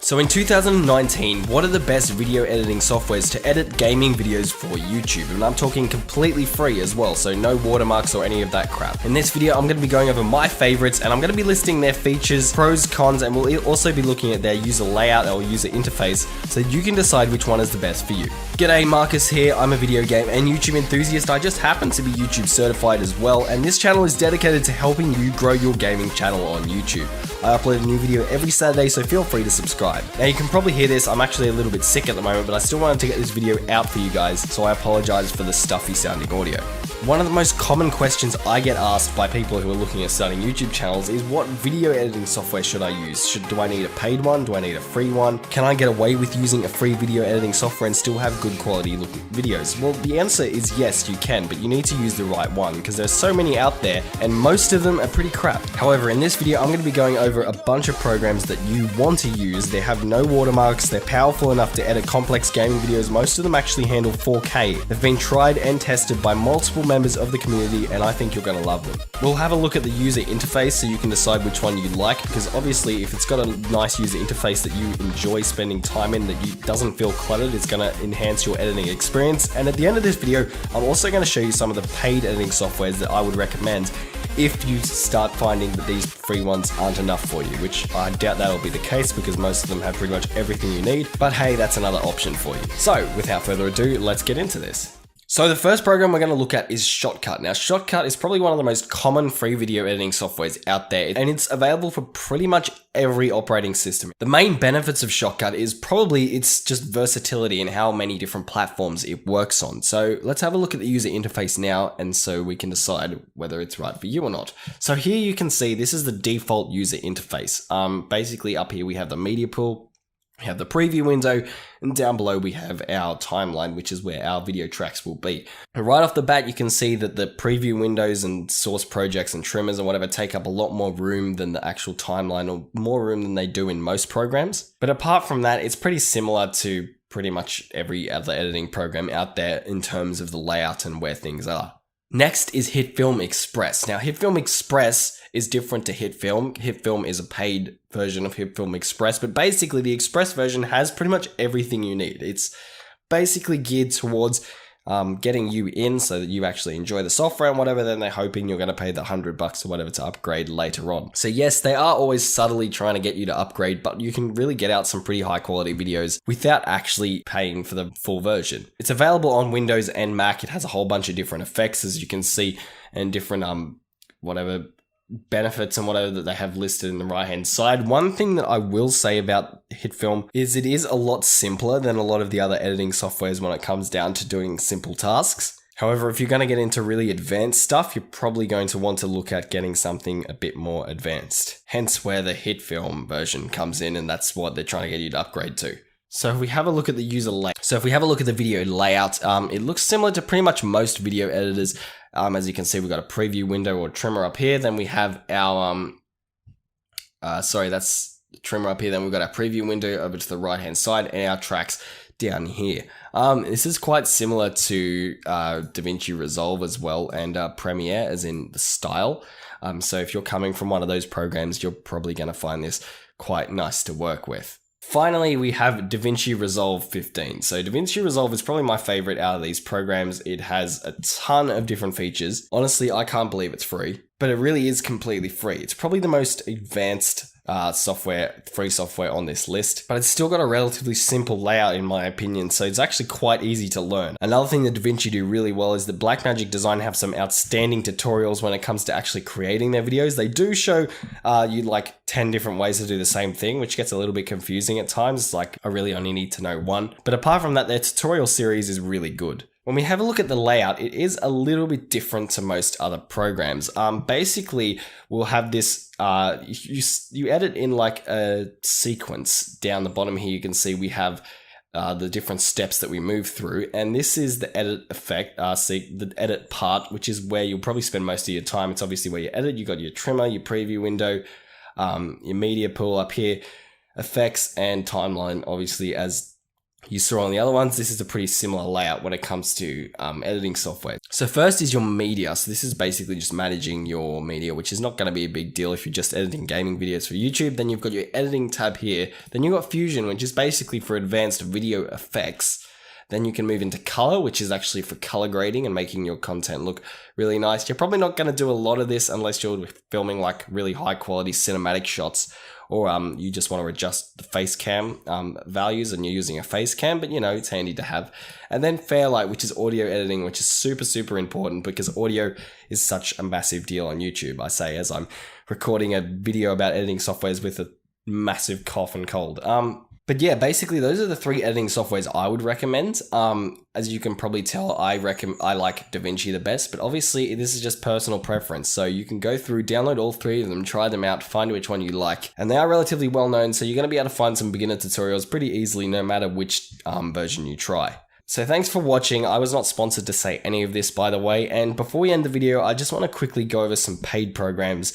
So in 2019, what are the best video editing softwares to edit gaming videos for YouTube? And I'm talking completely free as well, so no watermarks or any of that crap. In this video, I'm going to be going over my favorites, and I'm going to be listing their features, pros, cons, and we'll also be looking at their user layout or user interface so you can decide which one is the best for you. G'day, Marcus here. I'm a video game and YouTube enthusiast. I just happen to be YouTube certified as well, and this channel is dedicated to helping you grow your gaming channel on YouTube. I upload a new video every Saturday, so feel free to subscribe. Now you can probably hear this, I'm actually a little bit sick at the moment, but I still wanted to get this video out for you guys, so I apologize for the stuffy sounding audio. One of the most common questions I get asked by people who are looking at starting YouTube channels is what video editing software should I use? Do I need a paid one? Do I need a free one? Can I get away with using a free video editing software and still have good quality looking videos? Well, the answer is yes, you can, but you need to use the right one because there's so many out there and most of them are pretty crap. However, in this video, I'm going to be going over a bunch of programs that you want to use. They have no watermarks, they're powerful enough to edit complex gaming videos. Most of them actually handle 4K. They've been tried and tested by multiple members of the community, and I think you're going to love them. We'll have a look at the user interface so you can decide which one you like, because obviously if it's got a nice user interface that you enjoy spending time in, that doesn't feel cluttered, it's going to enhance your editing experience. And at the end of this video, I'm also going to show you some of the paid editing softwares that I would recommend if you start finding that these free ones aren't enough for you, which I doubt that'll be the case because most of them have pretty much everything you need, but hey, that's another option for you. So without further ado, let's get into this. So the first program we're going to look at is Shotcut. Now Shotcut is probably one of the most common free video editing softwares out there, and it's available for pretty much every operating system. The main benefits of Shotcut is probably its just versatility and how many different platforms it works on. So let's have a look at the user interface now, and so we can decide whether it's right for you or not. So here you can see this is the default user interface. Basically up here we have the media pool, we have the preview window, and down below we have our timeline, which is where our video tracks will be. And right off the bat, you can see that the preview windows and source projects and trimmers and whatever take up a lot more room than the actual timeline, or more room than they do in most programs. But apart from that, it's pretty similar to pretty much every other editing program out there in terms of the layout and where things are. Next is HitFilm Express. Now, HitFilm Express is different to HitFilm. HitFilm is a paid version of HitFilm Express, but basically the Express version has pretty much everything you need. It's basically geared towards getting you in so that you actually enjoy the software and whatever, then they're hoping you're going to pay the $100 or whatever to upgrade later on. So yes, they are always subtly trying to get you to upgrade, but you can really get out some pretty high quality videos without actually paying for the full version. It's available on Windows and Mac. It has a whole bunch of different effects, as you can see, and different whatever benefits and whatever that they have listed in the right hand side. One thing that I will say about HitFilm is it is a lot simpler than a lot of the other editing softwares when it comes down to doing simple tasks. However, if you're going to get into really advanced stuff, you're probably going to want to look at getting something a bit more advanced. Hence where the HitFilm version comes in, and that's what they're trying to get you to upgrade to. So if we have a look at the user layout, the video layout, it looks similar to pretty much most video editors. As you can see, we've got a preview window or trimmer up here. Then we have our, that's the trimmer up here. Then we've got our preview window over to the right hand side and our tracks down here. This is quite similar to DaVinci Resolve as well, and Premiere as in the style. So if you're coming from one of those programs, you're probably going to find this quite nice to work with. Finally, we have DaVinci Resolve 15. So DaVinci Resolve is probably my favorite out of these programs. It has a ton of different features. Honestly, I can't believe it's free, but it really is completely free. It's probably the most advanced free software on this list, but it's still got a relatively simple layout in my opinion, so it's actually quite easy to learn. Another thing that DaVinci do really well is that Blackmagic Design have some outstanding tutorials when it comes to actually creating their videos. They do show you like 10 different ways to do the same thing, which gets a little bit confusing at times. It's like I really only need to know one, but apart from that, their tutorial series is really good. When we have a look at the layout, it is a little bit different to most other programs. Basically, we'll have this, you edit in like a sequence. Down the bottom here, you can see we have the different steps that we move through. And this is the edit effect, the edit part, which is where you'll probably spend most of your time. It's obviously where you edit. You got your trimmer, your preview window, your media pool up here, effects and timeline, obviously as you saw on the other ones, this is a pretty similar layout when it comes to editing software. So first is your media. So this is basically just managing your media, which is not going to be a big deal if you're just editing gaming videos for YouTube. Then you've got your editing tab here. Then you've got Fusion, which is basically for advanced video effects. Then you can move into color, which is actually for color grading and making your content look really nice. You're probably not going to do a lot of this unless you're filming like really high quality cinematic shots, or you just want to adjust the face cam values and you're using a face cam, but you know, it's handy to have. And then Fairlight, which is audio editing, which is super important because audio is such a massive deal on YouTube. I say as I'm recording a video about editing softwares with a massive cough and cold. But yeah, basically those are the 3 editing softwares I would recommend. As you can probably tell, I like DaVinci the best, but obviously this is just personal preference. So you can go through, download all 3 of them, try them out, find which one you like. And they are relatively well known, so you're going to be able to find some beginner tutorials pretty easily no matter which version you try. So thanks for watching. I was not sponsored to say any of this, by the way. And before we end the video, I just want to quickly go over some paid programs,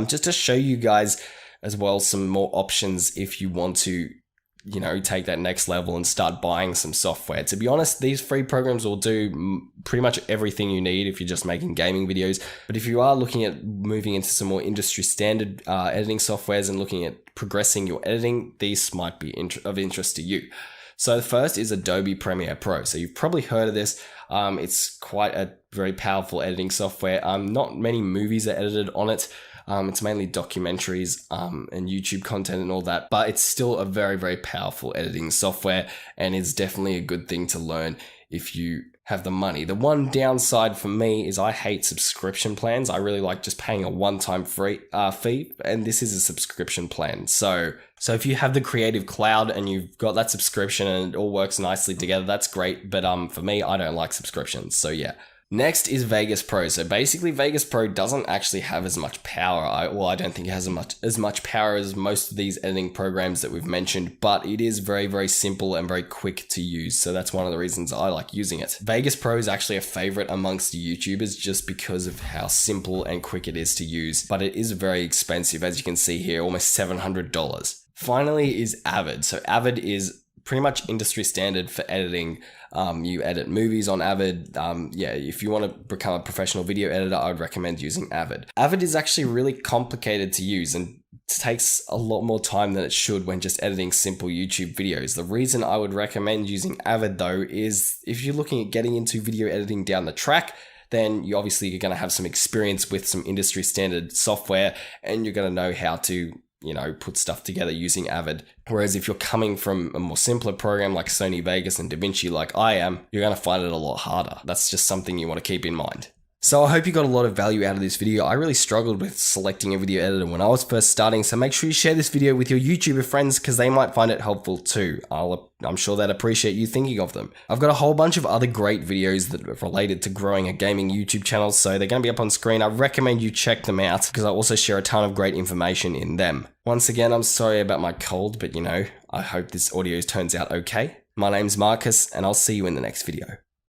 just to show you guys as well some more options if you want to, you know, take that next level and start buying some software. To be honest, these free programs will do pretty much everything you need if you're just making gaming videos. But if you are looking at moving into some more industry standard editing softwares and looking at progressing your editing, these might be of interest to you. So the first is Adobe Premiere Pro. So you've probably heard of this. It's quite a very powerful editing software. Not many movies are edited on it. It's mainly documentaries and YouTube content and all that, but it's still a very powerful editing software, and it's definitely a good thing to learn if you have the money. The one downside for me is I hate subscription plans. I really like just paying a one-time fee, and this is a subscription plan. So if you have the Creative Cloud and you've got that subscription and it all works nicely together, that's great. But for me, I don't like subscriptions. So yeah. Next is Vegas Pro. So basically Vegas Pro doesn't actually have as much power. I don't think it has as much power as most of these editing programs that we've mentioned, but it is very simple and very quick to use. So that's one of the reasons I like using it. Vegas Pro is actually a favorite amongst YouTubers just because of how simple and quick it is to use, but it is very expensive. As you can see here, almost $700. Finally is Avid. So Avid is pretty much industry standard for editing. You edit movies on Avid. Yeah, if you want to become a professional video editor, I would recommend using Avid. Avid is actually really complicated to use and takes a lot more time than it should when just editing simple YouTube videos. The reason I would recommend using Avid though is if you're looking at getting into video editing down the track, then you obviously you're going to have some experience with some industry standard software and you're going to know how to, you know, put stuff together using Avid. Whereas if you're coming from a more simpler program like Sony Vegas and DaVinci like I am, you're going to find it a lot harder. That's just something you want to keep in mind. So I hope you got a lot of value out of this video. I really struggled with selecting a video editor when I was first starting, so make sure you share this video with your YouTuber friends because they might find it helpful too. I'm sure they'd appreciate you thinking of them. I've got a whole bunch of other great videos that are related to growing a gaming YouTube channel, so they're going to be up on screen. I recommend you check them out because I also share a ton of great information in them. Once again, I'm sorry about my cold, but you know, I hope this audio turns out okay. My name's Marcus, and I'll see you in the next video.